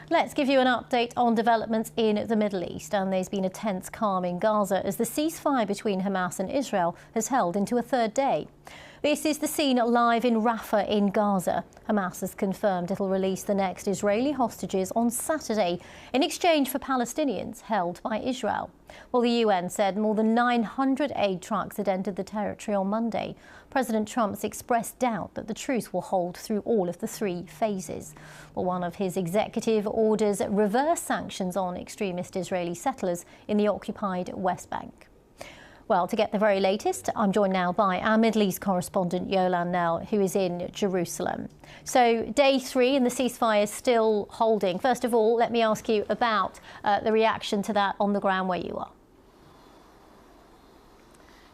Let's give you an update on developments in the Middle East. And there's been a tense calm in Gaza as the ceasefire between Hamas and Israel has held into a third day. This is the scene live in Rafah in Gaza. Hamas has confirmed it'll release the next Israeli hostages on Saturday in exchange for Palestinians held by Israel. Well, the UN said more than 900 aid trucks had entered the territory on Monday. President Trump's expressed doubt that the truce will hold through all of the three phases. Well, one of his executive orders reverse sanctions on extremist Israeli settlers in the occupied West Bank. Well, to get the very latest, I'm joined now by our Middle East correspondent, Yolan Nel, who is in Jerusalem. So day 3 and the ceasefire is still holding. First of all, let me ask you about the reaction to that on the ground where you are.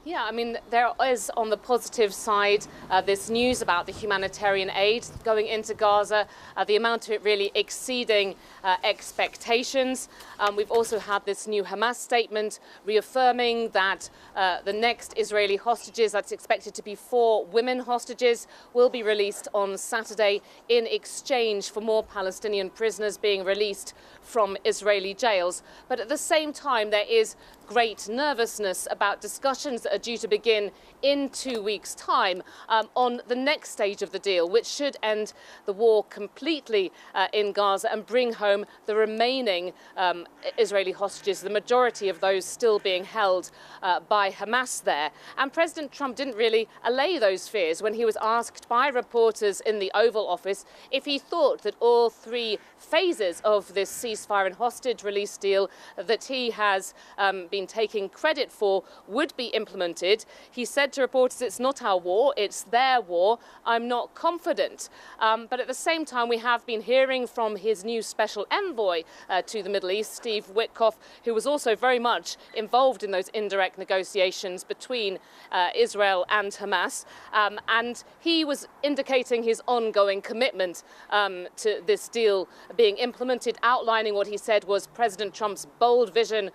Yeah, I mean, there is on the positive side this news about the humanitarian aid going into Gaza, the amount of it really exceeding expectations. We've also had this new Hamas statement reaffirming that the next Israeli hostages, that's expected to be 4 women hostages, will be released on Saturday in exchange for more Palestinian prisoners being released from Israeli jails. But at the same time, there is great nervousness about discussions that are due to begin in 2 weeks' time on the next stage of the deal, which should end the war completely in Gaza and bring home the remaining Israeli hostages, the majority of those still being held by Hamas there. And President Trump didn't really allay those fears when he was asked by reporters in the Oval Office if he thought that all 3 phases of this ceasefire and hostage release deal that he has been taking credit for would be implemented. He said to reporters, it's not our war, it's their war. I'm not confident. But at the same time, we have been hearing from his new special envoy to the Middle East, Steve Witkoff, who was also very much involved in those indirect negotiations between Israel and Hamas. And he was indicating his ongoing commitment to this deal being implemented, outlining what he said was President Trump's bold vision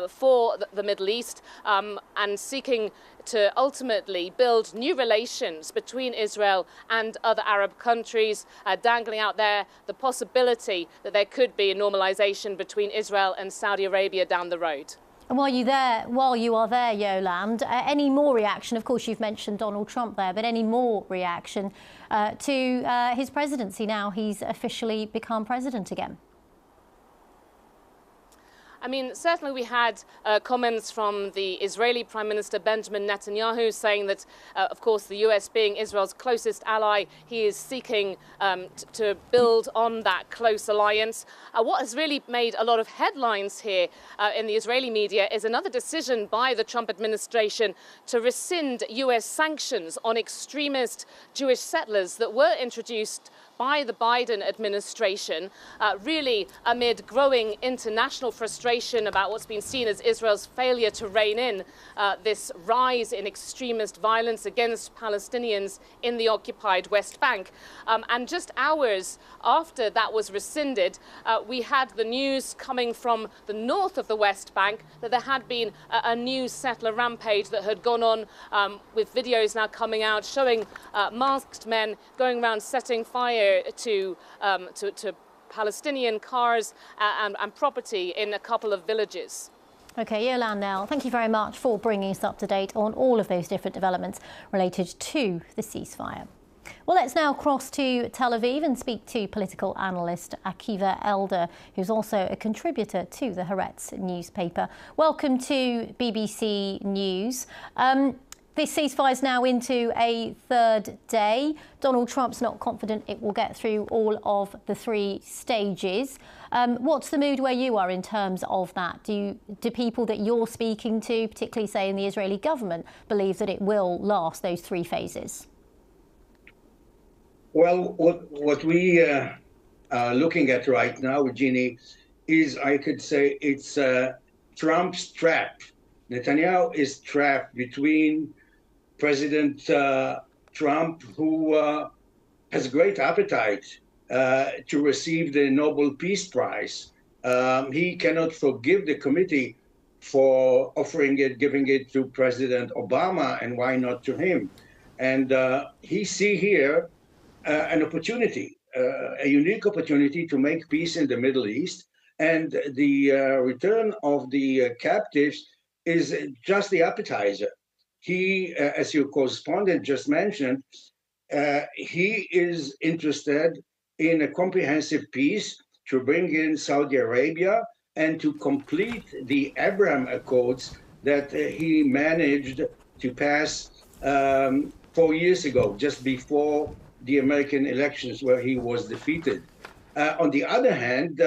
for the Middle East and seeking to ultimately build new relations between Israel and other Arab countries, dangling out there the possibility that there could be a normalization between Israel and Saudi Arabia down the road. And while you are there, Yoland, any more reaction? Of course, you've mentioned Donald Trump there, but any more reaction to his presidency now he's officially become president again? I mean, certainly we had comments from the Israeli Prime Minister Benjamin Netanyahu saying that, of course, the US being Israel's closest ally, he is seeking to build on that close alliance. What has really made a lot of headlines here in the Israeli media is another decision by the Trump administration to rescind US sanctions on extremist Jewish settlers that were introduced by the Biden administration, really amid growing international frustration about what's been seen as Israel's failure to rein in this rise in extremist violence against Palestinians in the occupied West Bank. And just hours after that was rescinded, we had the news coming from the north of the West Bank that there had been a new settler rampage that had gone on, with videos now coming out showing masked men going around setting fire to Palestinian cars and property in a couple of villages. OK, Yolan Nel, thank you very much for bringing us up to date on all of those different developments related to the ceasefire. Well, let's now cross to Tel Aviv and speak to political analyst Akiva Elder, who's also a contributor to the Haaretz newspaper. Welcome to BBC News. This ceasefire is now into a third day. Donald Trump's not confident it will get through all of the 3 stages. What's the mood where you are in terms of that? Do people that you're speaking to, particularly say in the Israeli government, believe that it will last those 3 phases? Well, what we are looking at right now, Jeannie, is, I could say, it's Trump's trap. Netanyahu is trapped between President Trump, who has great appetite to receive the Nobel Peace Prize. He cannot forgive the committee for giving it to President Obama, and why not to him? And he see here an opportunity a unique opportunity to make peace in the Middle East, and the return of the captives is just the appetizer. He, as your correspondent just mentioned, he is interested in a comprehensive peace to bring in Saudi Arabia and to complete the Abraham Accords that he managed to pass 4 years ago, just before the American elections where he was defeated. On the other hand,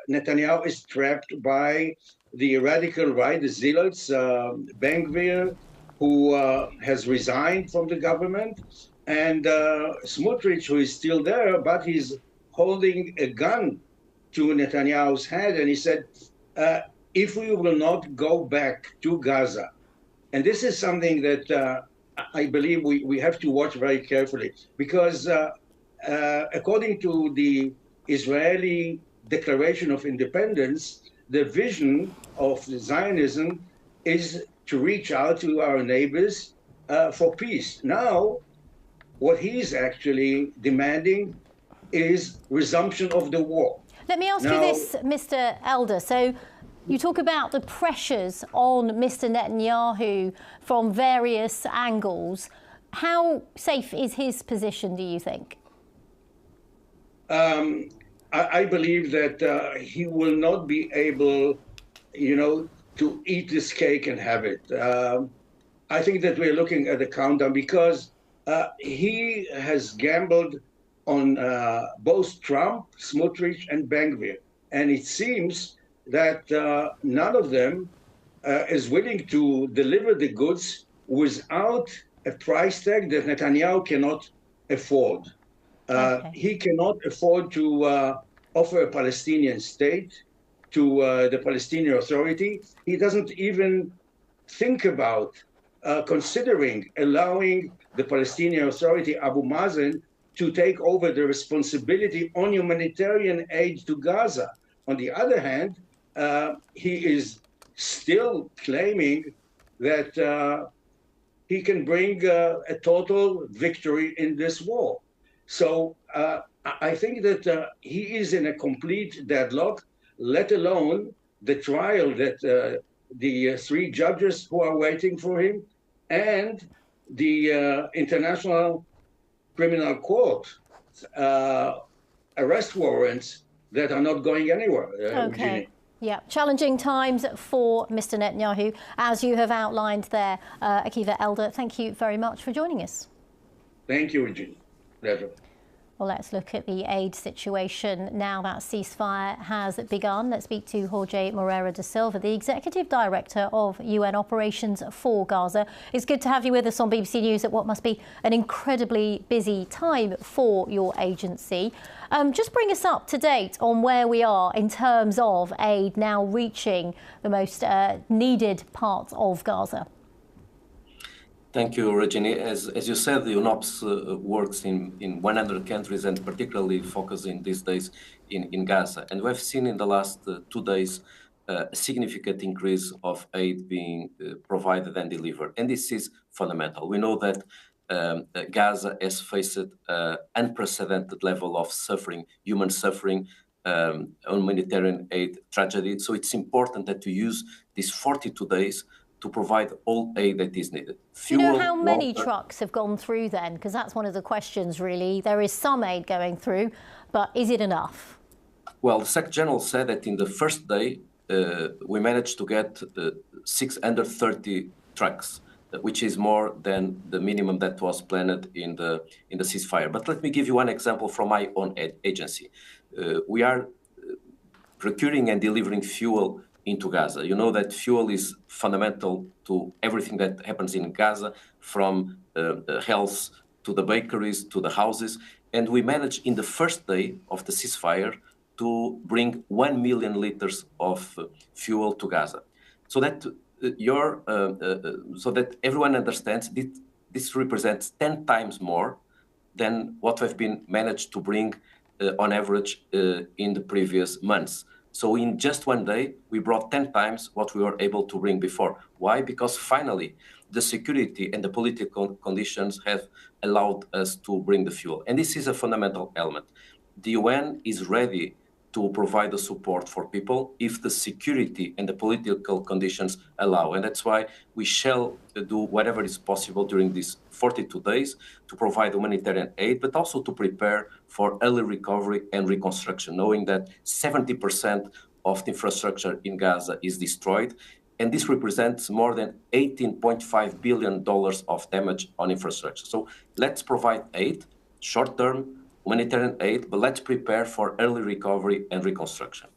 Netanyahu is trapped by the radical right, the zealots, Ben Gvir, who has resigned from the government, and Smotrich, who is still there, but he's holding a gun to Netanyahu's head. And he said, if we will not go back to Gaza, and this is something that I believe we have to watch very carefully, because according to the Israeli Declaration of Independence, the vision of Zionism is to reach out to our neighbors for peace. Now, what he's actually demanding is resumption of the war. Let me ask you this, Mr. Elder. So you talk about the pressures on Mr. Netanyahu from various angles. How safe is his position, do you think? I believe that he will not be able, to eat this cake and have it. I think that we're looking at a countdown because he has gambled on both Trump, Smotrich, and Ben Gvir. And it seems that none of them is willing to deliver the goods without a price tag that Netanyahu cannot afford. Okay. He cannot afford to offer a Palestinian state to the Palestinian Authority. He doesn't even think about considering allowing the Palestinian Authority, Abu Mazen, to take over the responsibility on humanitarian aid to Gaza. On the other hand, he is still claiming that he can bring a total victory in this war. So I think that he is in a complete deadlock, let alone the trial that the three judges who are waiting for him and the International Criminal Court arrest warrants that are not going anywhere. Okay. Yeah, challenging times for Mr. Netanyahu, as you have outlined there. Akiva Elder, thank you very much for joining us. Thank you, Regina. Pleasure. Well, let's look at the aid situation now that ceasefire has begun. Let's speak to Jorge Moreira da Silva, the Executive Director of UN Operations for Gaza. It's good to have you with us on BBC News at what must be an incredibly busy time for your agency. Just bring us up to date on where we are in terms of aid now reaching the most needed parts of Gaza. Thank you, Regina. As you said, the UNOPS works in 100 countries and particularly focusing these days in Gaza. And we've seen in the last 2 days a significant increase of aid being provided and delivered. And this is fundamental. We know that Gaza has faced an unprecedented level of suffering, human suffering, humanitarian aid tragedy. So it's important that we use these 42 days to provide all aid that is needed. Do you know how many trucks have gone through then? Because that's one of the questions, really. There is some aid going through, but is it enough? Well, the Secretary General said that in the first day, we managed to get 630 trucks, which is more than the minimum that was planned in the ceasefire. But let me give you one example from my own agency. We are procuring and delivering fuel into Gaza. You know that fuel is fundamental to everything that happens in Gaza, from health to the bakeries to the houses. And we managed in the first day of the ceasefire to bring 1 million liters of fuel to Gaza. So that so that everyone understands, this represents 10 times more than what we've been managed to bring on average in the previous months. So in just 1 day, we brought 10 times what we were able to bring before. Why? Because finally, the security and the political conditions have allowed us to bring the fuel. And this is a fundamental element. the UN is ready to provide the support for people if the security and the political conditions allow. And that's why we shall do whatever is possible during these 42 days to provide humanitarian aid, but also to prepare for early recovery and reconstruction, knowing that 70% of the infrastructure in Gaza is destroyed. And this represents more than $18.5 billion of damage on infrastructure. So let's provide aid, short-term, humanitarian aid, but let's prepare for early recovery and reconstruction.